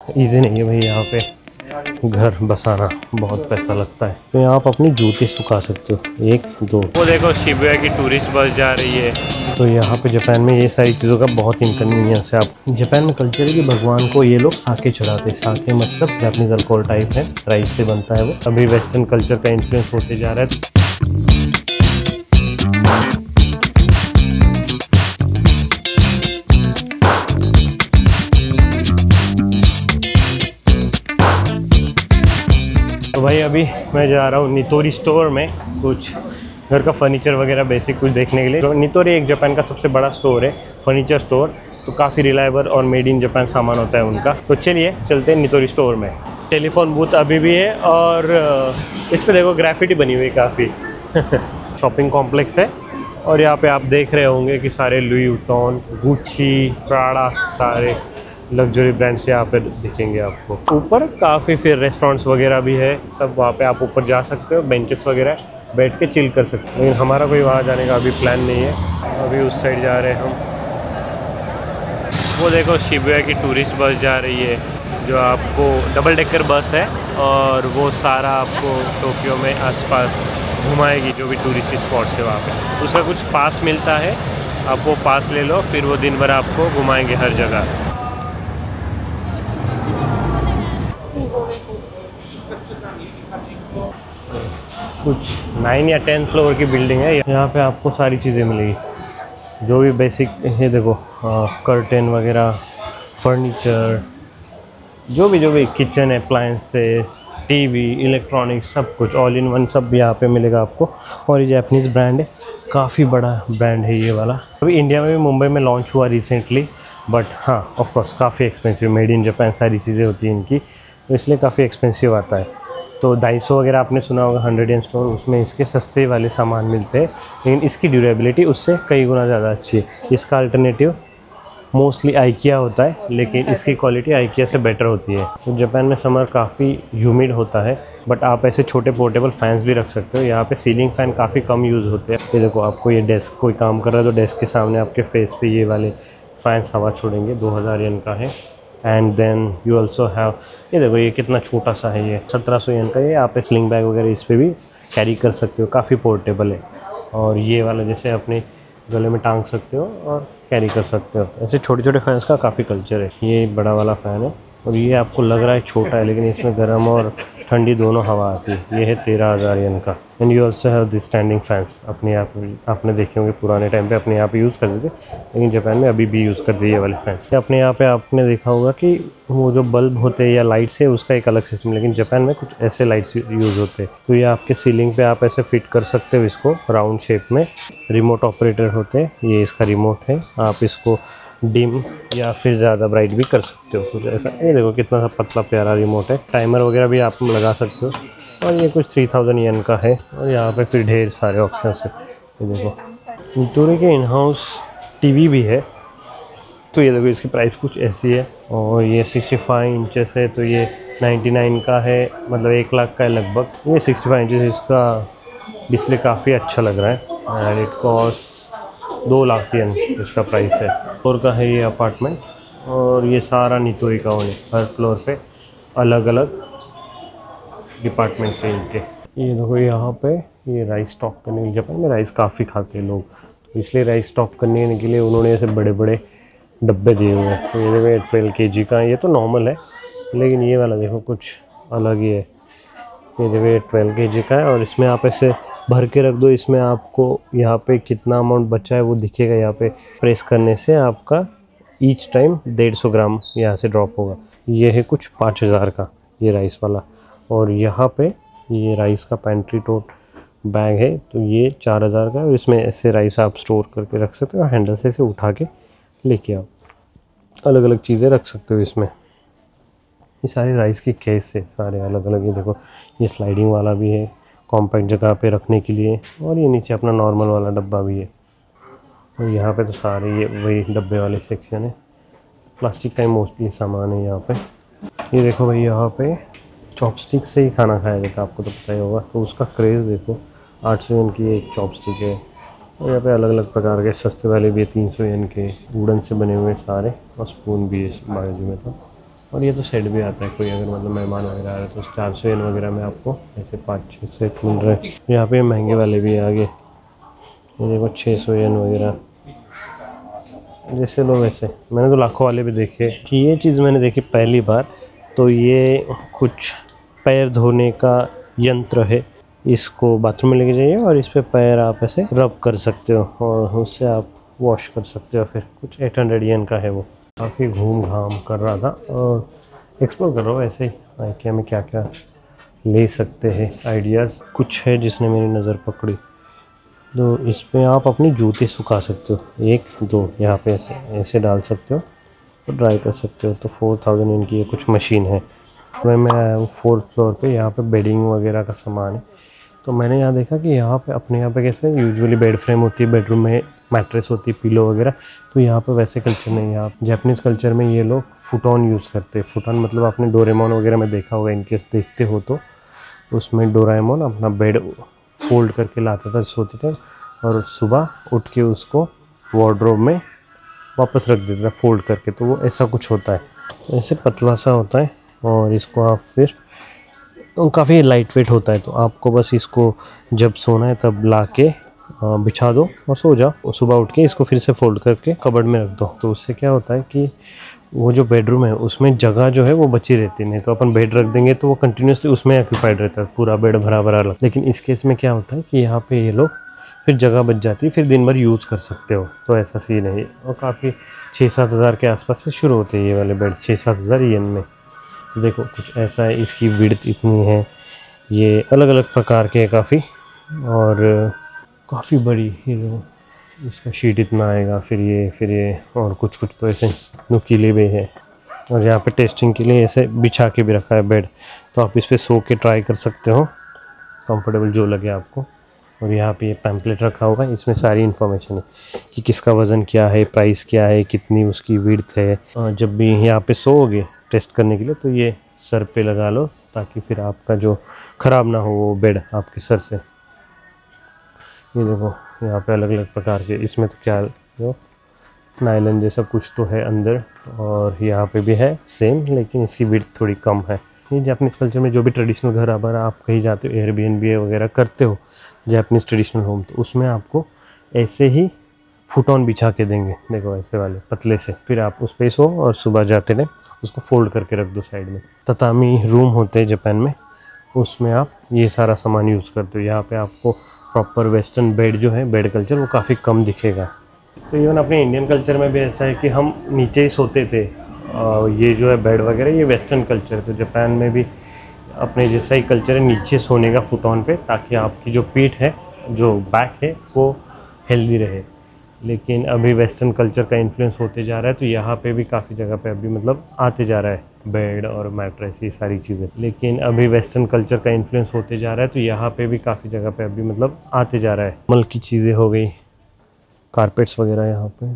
Easy नहीं है भाई यहाँ पे घर बसाना, बहुत पैसा लगता है। तो यहाँ आप अपनी जूते सुखा सकते हो, 1 2। वो देखो शिबुया की टूरिस्ट बस जा रही है। तो यहाँ पे जापान में ये सारी चीज़ों का बहुत इनकन्वीनियंस है। आप जापान में कल्चर है कि भगवान को ये लोग साके चढ़ाते हैं। साके मतलब जापानीज अल्कोहल टाइप है, राइस से बनता है वो। अभी वेस्टर्न कल्चर का इन्फ्लुएंस होते जा रहा है। तो भाई अभी मैं जा रहा हूँ नितोरी स्टोर में कुछ घर का फर्नीचर वगैरह बेसिक कुछ देखने के लिए। तो नितोरी एक जापान का सबसे बड़ा स्टोर है, फर्नीचर स्टोर। तो काफ़ी रिलायबल और मेड इन जापान सामान होता है उनका। तो चलिए चलते हैं नितोरी स्टोर में। टेलीफोन बूथ अभी भी है और इस पर देखो ग्राफिटी बनी हुई है काफ़ी। शॉपिंग कॉम्प्लेक्स है और यहाँ पे आप देख रहे होंगे कि सारे लुई वुइटन, गुच्ची, प्राडा, सारे लग्जरी ब्रांड्स यहाँ पे दिखेंगे आपको। ऊपर काफ़ी फिर रेस्टोरेंट्स वगैरह भी है, सब वहाँ पे आप ऊपर जा सकते हो, बेंचेस वगैरह बैठ के चिल कर सकते हो। लेकिन हमारा कोई वहाँ जाने का अभी प्लान नहीं है, अभी उस साइड जा रहे हैं हम। वो देखो शिबुया की टूरिस्ट बस जा रही है, जो आपको डबल डेकर बस है और वो सारा आपको टोक्यो में आसपास घुमाएगी, जो भी टूरिस्ट स्पॉट्स है वहाँ पे। उसका कुछ पास मिलता है, आप वो पास ले लो, फिर वो दिन भर आपको घुमाएंगे हर जगह। कुछ 9 या 10 फ्लोर की बिल्डिंग है। यहाँ पे आपको सारी चीज़ें मिलेगी, जो भी बेसिक है। देखो कर्टेन वगैरह, फर्नीचर, जो भी किचन अप्लायंसेस, टीवी, इलेक्ट्रॉनिक्स, सब कुछ ऑल इन वन सब यहाँ पे मिलेगा आपको। और ये जापानीज़ ब्रांड है, काफ़ी बड़ा ब्रांड है ये वाला। अभी इंडिया में भी मुंबई में लॉन्च हुआ रिसेंटली, बट हाँ ऑफ कोर्स काफ़ी एक्सपेंसिव, मेड इन जापान सारी चीज़ें होती हैं इनकी, तो इसलिए काफ़ी एक्सपेंसिव आता है। तो डाइसो वगैरह आपने सुना होगा, 100 येन स्टोर, उसमें इसके सस्ते वाले सामान मिलते हैं, लेकिन इसकी ड्यूरेबिलिटी उससे कई गुना ज़्यादा अच्छी है। इसका अल्टरनेटिव मोस्टली आइकिया होता है, लेकिन इसकी क्वालिटी आइकिया से बेटर होती है। तो जापान में समर काफ़ी ह्यूमिड होता है, बट आप ऐसे छोटे पोर्टेबल फैंस भी रख सकते हो। यहाँ पे सीलिंग फ़ैन काफ़ी कम यूज़ होते हैं। ये देखो आपको ये डेस्क, कोई काम कर रहा है तो डेस्क के सामने आपके फेस पे ये वाले फैंस हवा छोड़ेंगे। 2000 येन का है। And then you also have, ये देखो ये कितना छोटा सा है, ये 1700 येन का है। आप स्लिंग बैग वगैरह इस पर भी कैरी कर सकते हो, काफ़ी पोर्टेबल है। और ये वाला जैसे अपने गले में टांग सकते हो और कैरी कर सकते हो। ऐसे छोटे छोटे फैंस का काफ़ी कल्चर है। ये बड़ा वाला फ़ैन है और ये आपको लग रहा है छोटा है, लेकिन इसमें गर्म और ठंडी दोनों हवा आती है। ये है 13,000 येन का। And you also have this standing fans. अपने आप आपने देखे होंगे पुराने टाइम पे अपने यहाँ पे यूज़ करते थे, लेकिन जापान में अभी भी यूज़ करते हैं ये वाले फैंस। अपने यहाँ पे आपने देखा होगा कि वो जो बल्ब होते हैं या लाइट्स है उसका एक अलग सिस्टम, लेकिन जापान में कुछ ऐसे लाइट्स यूज़ होते हैं। तो ये आपके सीलिंग पे आप ऐसे फिट कर सकते हो इसको राउंड शेप में। रिमोट ऑपरेटर होते हैं, ये इसका रिमोट है। आप इसको डिम या फिर ज़्यादा ब्राइट भी कर सकते हो कुछ ऐसा। ये देखो कितना सा पतला प्यारा रिमोट है। टाइमर वगैरह भी आप लगा सकते हो। और ये कुछ 3000 येन का है। और यहाँ पे फिर ढेर सारे ऑप्शन है। ये देखो नितोरी के इन हाउस टीवी भी है। तो ये देखो इसकी प्राइस कुछ ऐसी है। और ये 65 इंचेस है, तो ये 99 का है, मतलब 1 लाख का है लगभग। ये 65 इंचेस, इसका डिस्प्ले काफ़ी अच्छा लग रहा है। एंड इट कॉस्ट 2 लाख येन इसका प्राइस है। फ्लोर का है ये अपार्टमेंट और ये सारा नितोरी का है। हर फ्लोर पे अलग अलग डिपार्टमेंट्स हैं इनके। ये देखो यहाँ पे ये राइस स्टॉक करने के लिए, जापान में राइस काफ़ी खाते हैं लोग, तो इसलिए राइस स्टॉक करने के लिए उन्होंने ऐसे बड़े बड़े डब्बे दिए हुए हैं। तो ये देखो 12 kg का, ये तो नॉर्मल है, लेकिन ये वाला देखो कुछ अलग ही है। ये देखो 12 kg का है और इसमें आप ऐसे भर के रख दो। इसमें आपको यहाँ पे कितना अमाउंट बचा है वो दिखेगा। यहाँ पे प्रेस करने से आपका ईच टाइम 150 ग्राम यहाँ से ड्रॉप होगा। ये है कुछ 5000 का ये राइस वाला। और यहाँ पे ये राइस का पेंट्री टोट बैग है, तो ये 4000 का है। और इसमें ऐसे राइस आप स्टोर करके रख सकते हो, हैंडल से इसे उठा के लेके आओ, अलग अलग चीज़ें रख सकते हो इसमें। ये सारे राइस की केस है, सारे अलग अलग। ये देखो ये स्लाइडिंग वाला भी है, कॉम्पैक्ट जगह पे रखने के लिए। और ये नीचे अपना नॉर्मल वाला डब्बा भी है। और यहाँ पे तो सारे ये वही डब्बे वाले सेक्शन है। प्लास्टिक का ही मोस्टली सामान है यहाँ पे। ये देखो भाई यहाँ पे चॉपस्टिक से ही खाना खाया जाता है, आपको तो पता ही होगा। तो उसका क्रेज़ देखो, 800 येन की एक चॉपस्टिक है। और यहाँ पे अलग अलग प्रकार के सस्ते वाले भी है, 300 येन के वुडन से बने हुए सारे। और स्पून भी है बाजू में। तो और ये तो सेट भी आता है, कोई अगर मतलब मेहमान वगैरह आ रहे तो 400 येन वगैरह में आपको ऐसे 5-6 सेट मिल रहे हैं। यहाँ पे महंगे वाले भी आगे, ये देखो 600 येन वगैरह, जैसे लो वैसे। मैंने तो लाखों वाले भी देखे कि ये चीज़ मैंने देखी पहली बार। तो ये कुछ पैर धोने का यंत्र है, इसको बाथरूम में लेके जाइए और इस पे पैर आप ऐसे रब कर सकते हो और उससे आप वॉश कर सकते हो। फिर कुछ 800 येन का है वो। काफ़ी घूम घाम कर रहा था और एक्सप्लोर कर रहा हूँ ऐसे ही आइकिया में क्या क्या ले सकते हैं आइडियाज़। कुछ है जिसने मेरी नज़र पकड़ी, तो इस पे आप अपनी जूते सुखा सकते हो, 1-2 यहाँ पे ऐसे ऐसे डाल सकते हो तो ड्राई कर सकते हो। तो 4000 येन की ये कुछ मशीन है। तो मैं आया हूँ 4th फ्लोर पे, यहाँ पे बेडिंग वगैरह का सामान है। तो मैंने यहाँ देखा कि यहाँ पे अपने यहाँ पे कैसे यूजुअली बेड फ्रेम होती है, बेडरूम में मैट्रेस होती है, पिलो वगैरह, तो यहाँ पे वैसे कल्चर नहीं है। यहाँ जापानीज़ कल्चर में ये लोग फुटॉन यूज़ करते हैं। फुटॉन मतलब आपने डोरेमोन वगैरह में देखा होगा, इनकेस देखते हो तो। उसमें डोरेमोन अपना बेड फोल्ड करके लाता था, सोते थे और सुबह उठ के उसको वार्डरोब में वापस रख देता था फोल्ड करके। तो वो ऐसा कुछ होता है, ऐसे पतला सा होता है और इसको आप फिर काफ़ी लाइट वेट होता है। तो आपको बस इसको जब सोना है तब ला के बिछा दो और सो जाओ, और सुबह उठ के इसको फिर से फोल्ड करके कबर्ड में रख दो। तो उससे क्या होता है कि वो जो बेडरूम है उसमें जगह जो है वो बची रहती नहीं। तो अपन बेड रख देंगे तो वो कंटिन्यूसली उसमें ऑक्यूपाइड रहता है, पूरा बेड भरा भरा लगता है। लेकिन इस केस में क्या होता है कि यहाँ पे ये लोग फिर जगह बच जाती है, फिर दिन भर यूज़ कर सकते हो। तो ऐसा सीन है। और काफ़ी 6-7 हज़ार के आसपास से शुरू होते हैं ये वाले बेड, 6-7 हज़ार येन में। देखो कुछ ऐसा है, इसकी विड्थ इतनी है, ये अलग अलग प्रकार के हैं काफ़ी, और काफ़ी बड़ी। ये देखो इसका शीट इतना आएगा, फिर ये और कुछ तो ऐसे नुकीले भी है। और यहाँ पे टेस्टिंग के लिए ऐसे बिछा के भी रखा है बेड, तो आप इस पर सो के ट्राई कर सकते हो, कंफर्टेबल जो लगे आपको। और यहाँ पे ये पैम्पलेट रखा हुआ है, इसमें सारी इन्फॉर्मेशन है कि किसका वज़न क्या है, प्राइस क्या है, कितनी उसकी विड्थ है। और जब भी यहाँ पे सोओगे टेस्ट करने के लिए तो ये सर पे लगा लो, ताकि फिर आपका जो ख़राब ना हो वो बेड आपके सर से। ये देखो यहाँ पे अलग अलग प्रकार के, इसमें तो क्या जो नायलन जैसा कुछ तो है अंदर, और यहाँ पे भी है सेम, लेकिन इसकी विड्थ थोड़ी कम है। ये जापानीज़ कल्चर में जो भी ट्रेडिशनल घर अगर आप कहीं जाते हो, एयरबीएनबी वगैरह करते हो जापानीज़ ट्रेडिशनल होम, तो उसमें आपको ऐसे ही फुटॉन बिछा के देंगे, देखो ऐसे वाले पतले से। फिर आप उस पे सो और सुबह जाते रहे उसको फोल्ड करके रख दो साइड में। ततामी रूम होते हैं जापान में, उसमें आप ये सारा सामान यूज़ करते हो। यहाँ पे आपको प्रॉपर वेस्टर्न बेड जो है, बेड कल्चर वो काफ़ी कम दिखेगा। तो इवन अपने इंडियन कल्चर में भी ऐसा है कि हम नीचे ही सोते थे। ये जो है बेड वगैरह, ये वेस्टर्न कल्चर। तो जापान में भी अपने जैसा ही कल्चर है, नीचे सोने का फुटॉन पे, ताकि आपकी जो पीठ है, जो बैक है, वो हेल्दी रहे। लेकिन अभी वेस्टर्न कल्चर का इन्फ्लुएंस होते जा रहा है, तो यहाँ पे भी काफ़ी जगह पे अभी मतलब आते जा रहा है बेड और मैट्रेस, ये सारी चीज़ें। लेकिन अभी वेस्टर्न कल्चर का इन्फ्लुएंस होते जा रहा है, तो यहाँ पे भी काफ़ी जगह पे अभी मतलब आते जा रहा है। मल की चीज़ें हो गई, कारपेट्स वगैरह। यहाँ पे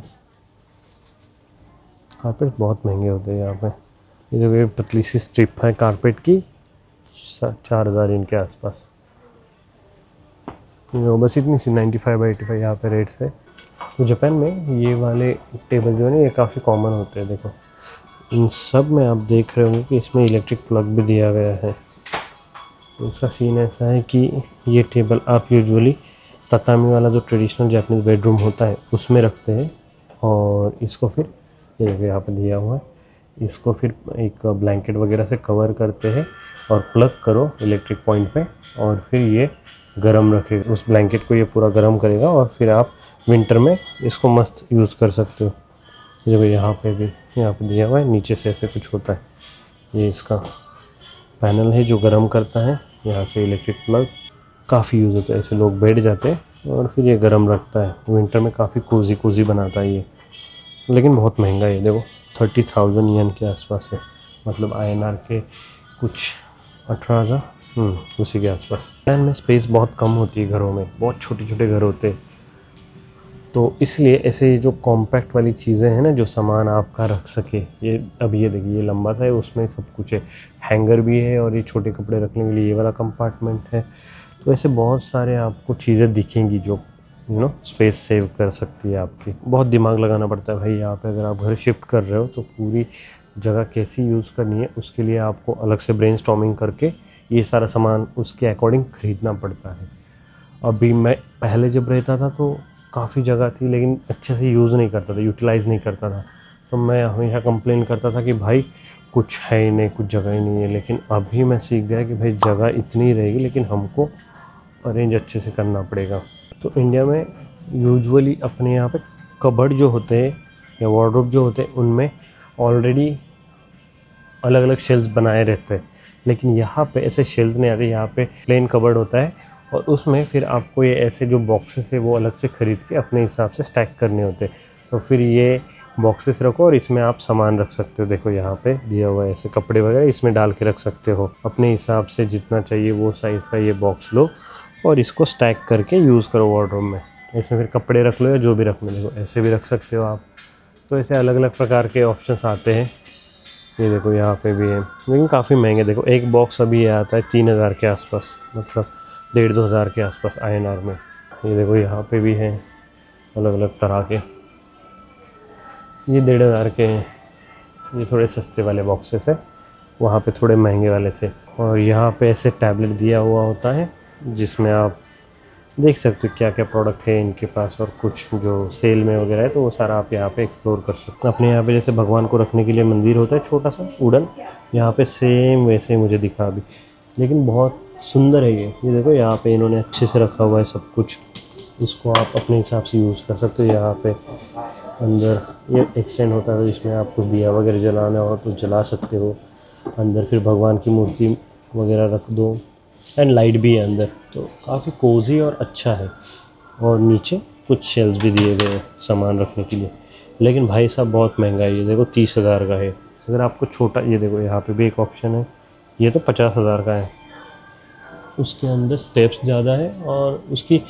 कारपेट बहुत महंगे होते हैं यहाँ पे। ये देखो पतली सी स्ट्रिप है कारपेट की, 4000 इनके आसपास। बस इतनी सी 95/85 यहाँ पे रेट्स है। तो जापान में ये वाले टेबल जो है ना, ये काफ़ी कॉमन होते हैं। देखो इन सब में आप देख रहे होंगे कि इसमें इलेक्ट्रिक प्लग भी दिया गया है। इसका सीन ऐसा है कि ये टेबल आप यूजुअली ततामी वाला जो ट्रेडिशनल जापानीज़ बेडरूम होता है उसमें रखते हैं, और इसको फिर ये देखो यहाँ पर दिया हुआ है, इसको फिर एक ब्लैंकेट वगैरह से कवर करते हैं और प्लग करो इलेक्ट्रिक पॉइंट पे, और फिर ये गर्म रखेगा। उस ब्लैंकेट को ये पूरा गर्म करेगा और फिर आप विंटर में इसको मस्त यूज़ कर सकते हो। जब यहाँ पे भी यहाँ पे दिया हुआ है, नीचे से ऐसे कुछ होता है, ये इसका पैनल है जो गर्म करता है। यहाँ से इलेक्ट्रिक प्लग काफ़ी यूज़ होता है, ऐसे लोग बैठ जाते हैं और फिर ये गर्म रखता है। विंटर में काफ़ी कोजी बनाता है ये, लेकिन बहुत महंगा है। देखो 30,000 येन के आसपास है, मतलब INR के कुछ 18,000 उसी के आसपास। जापान में स्पेस बहुत कम होती है घरों में, बहुत छोटे छोटे घर होते हैं, तो इसलिए ऐसे जो कॉम्पैक्ट वाली चीज़ें हैं ना, जो सामान आपका रख सके। ये अब ये देखिए, ये लंबा सा है, उसमें सब कुछ है, हैंगर भी है, और ये छोटे कपड़े रखने के लिए ये वाला कंपार्टमेंट है। तो ऐसे बहुत सारे आपको चीज़ें दिखेंगी जो स्पेस सेव कर सकती है आपकी। बहुत दिमाग लगाना पड़ता है भाई यहाँ पे। अगर आप घर शिफ्ट कर रहे हो तो पूरी जगह कैसी यूज़ करनी है उसके लिए आपको अलग से ब्रेनस्टॉर्मिंग करके ये सारा सामान उसके अकॉर्डिंग ख़रीदना पड़ता है। अभी मैं पहले जब रहता था तो काफ़ी जगह थी लेकिन अच्छे से यूज़ नहीं करता था, यूटिलाइज़ नहीं करता था, तो मैं हमेशा कंप्लेन करता था कि भाई कुछ है ही नहीं, कुछ जगह ही नहीं है। लेकिन अभी मैं सीख गया कि भाई जगह इतनी रहेगी लेकिन हमको अरेंज अच्छे से करना पड़ेगा। तो इंडिया में यूजुअली अपने यहाँ पे कबर्ड जो होते हैं या वार्डरोब जो होते हैं उनमें ऑलरेडी अलग अलग शेल्व्स बनाए रहते हैं, लेकिन यहाँ पे ऐसे शेल्व्स नहीं आते। यहाँ पे प्लेन कबर्ड होता है और उसमें फिर आपको ये ऐसे जो बॉक्सेस है वो अलग से ख़रीद के अपने हिसाब से स्टैक करने होते हैं। तो फिर ये बॉक्सेस रखो और इसमें आप सामान रख सकते हो। देखो यहाँ पे दिया हुआ है ऐसे कपड़े वगैरह इसमें डाल के रख सकते हो। अपने हिसाब से जितना चाहिए वो साइज़ का ये बॉक्स लो और इसको स्टैक करके यूज़ करो वार्डरोब में। इसमें फिर कपड़े रख लो या जो भी रखना, देखो ऐसे भी रख सकते हो आप। तो ऐसे अलग अलग प्रकार के ऑप्शंस आते हैं। ये देखो यहाँ पे भी है लेकिन काफ़ी महंगे। देखो एक बॉक्स अभी ये आता है 3000 के आसपास, मतलब 1500-2000 हज़ार के आसपास INR में। ये देखो यहाँ पे भी हैं अलग अलग तरह के, ये 1500 के हैं। ये थोड़े सस्ते वाले बॉक्सेस है, वहाँ पे थोड़े महंगे वाले थे। और यहाँ पे ऐसे टैबलेट दिया हुआ होता है जिसमें आप देख सकते हो क्या क्या प्रोडक्ट है इनके पास, और कुछ जो सेल में वगैरह है तो वो सारा आप यहाँ पे एक्सप्लोर कर सकते हो। अपने यहाँ पे जैसे भगवान को रखने के लिए मंदिर होता है छोटा सा वुडन, यहाँ पे सेम वैसे मुझे दिखा अभी, लेकिन बहुत सुंदर है ये देखो यहाँ पे इन्होंने अच्छे से रखा हुआ है सब कुछ। इसको आप अपने हिसाब से यूज़ कर सकते हो। यहाँ पे अंदर ये एक्सटेंड होता है जिसमें आप कुछ दिया वगैरह जलाना हो तो जला सकते हो। अंदर फिर भगवान की मूर्ति वगैरह रख दो एंड लाइट भी है अंदर, तो काफ़ी कोजी और अच्छा है। और नीचे कुछ शेल्व्स भी दिए गए हैं सामान रखने के लिए, लेकिन भाई साहब बहुत महंगा है। ये देखो 30,000 का है। अगर आपको छोटा, ये देखो यहाँ पे भी एक ऑप्शन है, ये तो 50,000 का है। उसके अंदर स्टेप्स ज़्यादा है और उसकी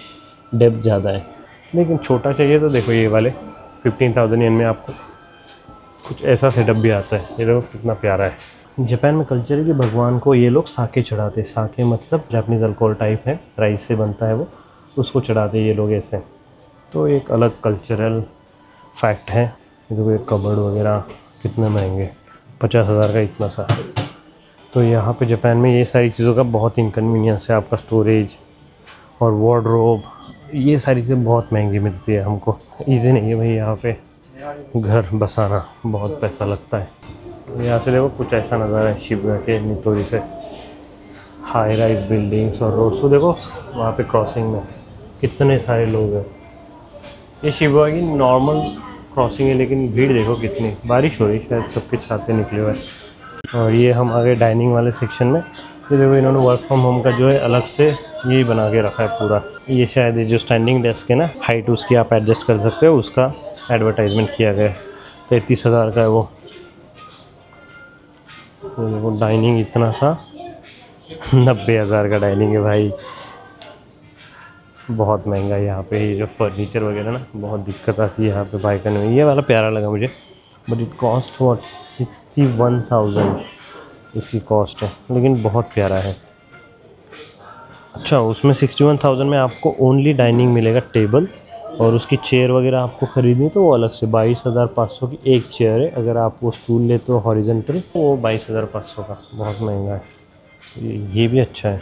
डेप्थ ज़्यादा है, लेकिन छोटा चाहिए तो देखो ये वाले 15,000 येन में आपको कुछ ऐसा सेटअप भी आता है। ये देखो कितना प्यारा है। जापान में कल्चर है कि भगवान को ये लोग साके चढ़ाते हैं। साके मतलब जापानीज़ अल्कोहल टाइप है, राइस से बनता है वो, उसको चढ़ाते हैं ये लोग ऐसे। तो एक अलग कल्चरल फैक्ट है। ये देखो ये कबर्ड वगैरह कितने महंगे, 50,000 का इतना सा। तो यहाँ पे जापान में ये सारी चीज़ों का बहुत इनकन्वीनियंस है। आपका स्टोरेज और वार्डरोब ये सारी चीज़ें बहुत महंगी मिलती है हमको। ईजी नहीं है भाई यहाँ पे घर बसाना, बहुत पैसा लगता है। यहाँ से देखो कुछ ऐसा नज़ारा है शिबुया के नितोरी से, हाई राइज बिल्डिंग्स और रोड्स। तो देखो वहाँ पे क्रॉसिंग में कितने सारे लोग हैं। ये शिबुया की नॉर्मल क्रॉसिंग है लेकिन भीड़ देखो कितनी। बारिश हो रही शायद, सबके छाते निकले हुए हैं। और ये हम आगे डाइनिंग वाले सेक्शन में, ये देखो इन्होंने वर्क फ्रॉम होम का जो है अलग से यही बना के रखा है पूरा। ये शायद ये जो स्टैंडिंग डेस्क है ना, हाइट उसकी आप एडजस्ट कर सकते हो, उसका एडवर्टाइजमेंट किया गया है। 33,000 का है वो। देखो डाइनिंग इतना सा 90,000 का डाइनिंग है भाई, बहुत महंगा है यहाँ पे। ये जो फर्नीचर वगैरह ना, बहुत दिक्कत आती है यहाँ पे बाय करने में। ये वाला प्यारा लगा मुझे, बट इट कॉस्ट व्हाट 61,000 इसकी कॉस्ट है, लेकिन बहुत प्यारा है। अच्छा, उसमें 61,000 में आपको ओनली डाइनिंग मिलेगा, टेबल, और उसकी चेयर वगैरह आपको ख़रीदनी तो वो अलग से 22,500 की एक चेयर है। अगर आप वो स्टूल लेते हो हॉरिजॉन्टल तो वो 22,500 का, बहुत महंगा है। ये भी अच्छा है,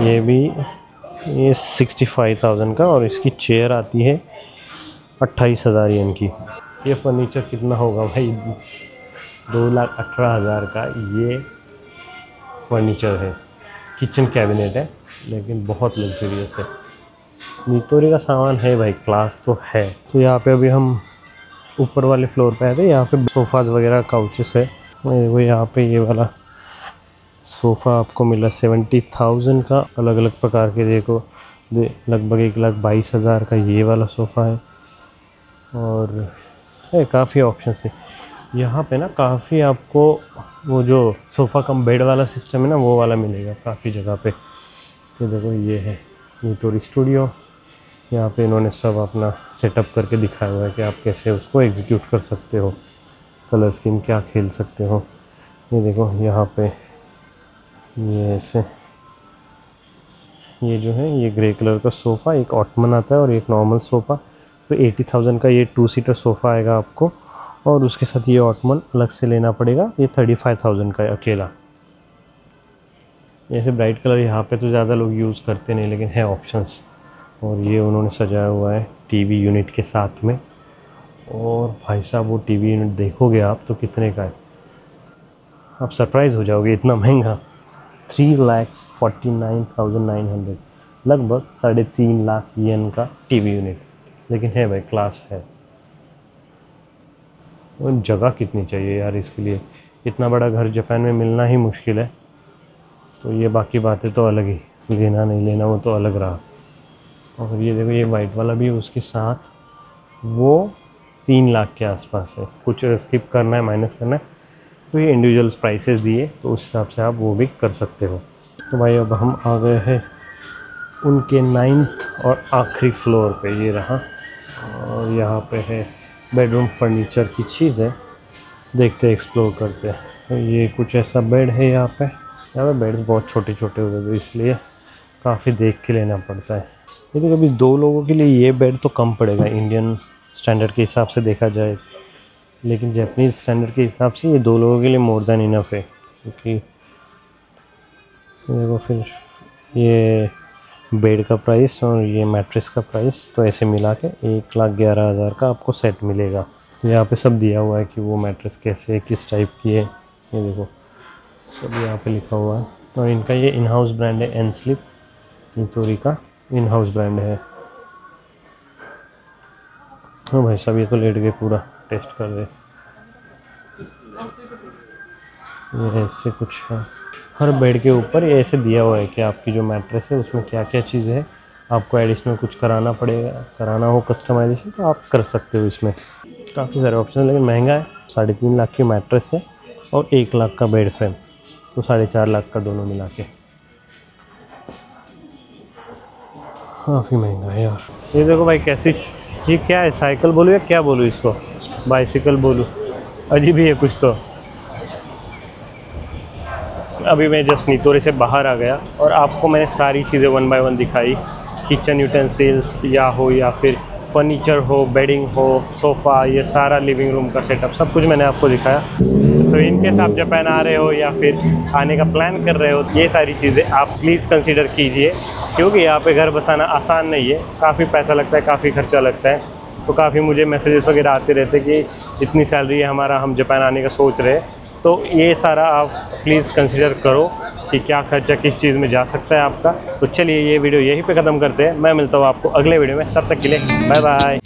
ये भी, ये 65,000 का, और इसकी चेयर आती है 28,000 येन की। ये फर्नीचर कितना होगा भाई, 2,18,000 का ये फर्नीचर है। किचन कैबिनेट है लेकिन बहुत लग्जरियस है। नितोरी का सामान है भाई, क्लास तो है। तो यहाँ पे अभी हम ऊपर वाले फ्लोर पे आए थे। यहाँ पे सोफ़ाज़ वगैरह काउचेस है। वो यहाँ पे ये वाला सोफ़ा आपको मिला 70,000 का, अलग अलग प्रकार के। देखो लगभग 1,22,000 का ये वाला सोफ़ा है, और है काफ़ी ऑप्शन है यहाँ पे ना। काफ़ी आपको वो जो सोफ़ा कम बेड वाला सिस्टम है ना, वो वाला मिलेगा काफ़ी जगह पे। ये देखो ये है नितोरी स्टूडियो। यहाँ पे इन्होंने सब अपना सेटअप करके दिखाया हुआ है कि आप कैसे उसको एग्जीक्यूट कर सकते हो, कलर स्कीम क्या खेल सकते हो। ये देखो यहाँ पे ये ऐसे, ये जो है ये ग्रे कलर का सोफ़ा, एक ऑटमन आता है और एक नॉर्मल सोफ़ा। तो 80,000 का ये 2 सीटर सोफ़ा आएगा आपको, और उसके साथ ये ऑटमन अलग से लेना पड़ेगा, ये 35,000 का है अकेला। ऐसे ब्राइट कलर यहाँ पे तो ज़्यादा लोग यूज़ करते नहीं, लेकिन है ऑप्शंस। और ये उन्होंने सजाया हुआ है टीवी यूनिट के साथ में। और भाई साहब वो टीवी यूनिट देखोगे आप तो कितने का है, आप सरप्राइज़ हो जाओगे, इतना महंगा। 3,49,900, लगभग 3.5 लाख येन का टीवी यूनिट। लेकिन है भाई, क्लास है। और जगह कितनी चाहिए यार इसके लिए, इतना बड़ा घर जापान में मिलना ही मुश्किल है। तो ये बाकी बातें तो अलग ही, लेना नहीं लेना वो तो अलग रहा। और ये देखो, ये वाइट वाला भी उसके साथ, वो 3 लाख के आसपास है। कुछ स्किप करना है, माइनस करना है, तो ये इंडिविजुअल प्राइसेस दिए, तो उस हिसाब से आप वो भी कर सकते हो। तो भाई अब हम आ गए हैं उनके 9th और आखिरी फ्लोर पे, ये रहा। और यहाँ पे है बेडरूम फर्नीचर की चीज़ें, देखते एक्सप्लोर करते हैं। तो ये कुछ ऐसा बेड है यहाँ पे बेड्स बहुत छोटे छोटे होते हैं, तो इसलिए काफ़ी देख के लेना पड़ता है। लेकिन कभी 2 लोगों के लिए ये बेड तो कम पड़ेगा इंडियन स्टैंडर्ड के हिसाब से देखा जाए, लेकिन जापानीज़ स्टैंडर्ड के हिसाब से ये 2 लोगों के लिए मोर देन इनफ है। क्योंकि देखो फिर ये बेड का प्राइस और ये मैट्रेस का प्राइस, तो ऐसे मिला के 1,11,000 का आपको सेट मिलेगा। यहाँ पे सब दिया हुआ है कि वो मैट्रेस कैसे, किस टाइप की है, ये देखो सब यहाँ पे लिखा हुआ है। और इनका ये इन हाउस ब्रांड है, एन स्लिप नितोरी का इन हाउस ब्रांड है। हाँ भाई साहब, ये तो लेट गए, पूरा टेस्ट कर दे। ये ऐसे कुछ है, हर बेड के ऊपर ये ऐसे दिया हुआ है कि आपकी जो मैट्रेस है उसमें क्या क्या चीज़ें हैं। आपको एडिशनल कुछ कराना पड़ेगा, कराना हो कस्टमाइजेशन, तो आप कर सकते हो। इसमें काफ़ी सारे ऑप्शन हैं, लेकिन महंगा है। 3.5 लाख की मैट्रेस है और 1 लाख का बेड फ्रेम, तो 4.5 लाख का दोनों मिला के। काफ़ी महंगा है यार। ये देखो भाई कैसी, ये क्या है, साइकिल बोलूँ या क्या बोलूँ इसको, बाइसिकल बोलूँ, अजीब ही है कुछ तो। अभी मैं जस्ट नितोरी से बाहर आ गया और आपको मैंने सारी चीज़ें 1 बाय 1 दिखाई। किचन यूटेंसिल्स या फिर फर्नीचर हो, बेडिंग हो, सोफ़ा, ये सारा लिविंग रूम का सेटअप, सब कुछ मैंने आपको दिखाया। तो इनकेस आप जापान आ रहे हो या फिर आने का प्लान कर रहे हो, ये सारी चीज़ें आप प्लीज़ कंसीडर कीजिए, क्योंकि यहाँ पे घर बसाना आसान नहीं है। काफ़ी पैसा लगता है, काफ़ी खर्चा लगता है। तो काफ़ी मुझे मैसेजेस वगैरह आते रहते कि इतनी सैलरी है हमारा, हम जापान आने का सोच रहे हैं। तो ये सारा आप प्लीज़ कंसीडर करो कि क्या खर्चा किस चीज़ में जा सकता है आपका। तो चलिए ये वीडियो यहीं पे ख़त्म करते हैं। मैं मिलता हूँ आपको अगले वीडियो में, तब तक के लिए बाय बाय।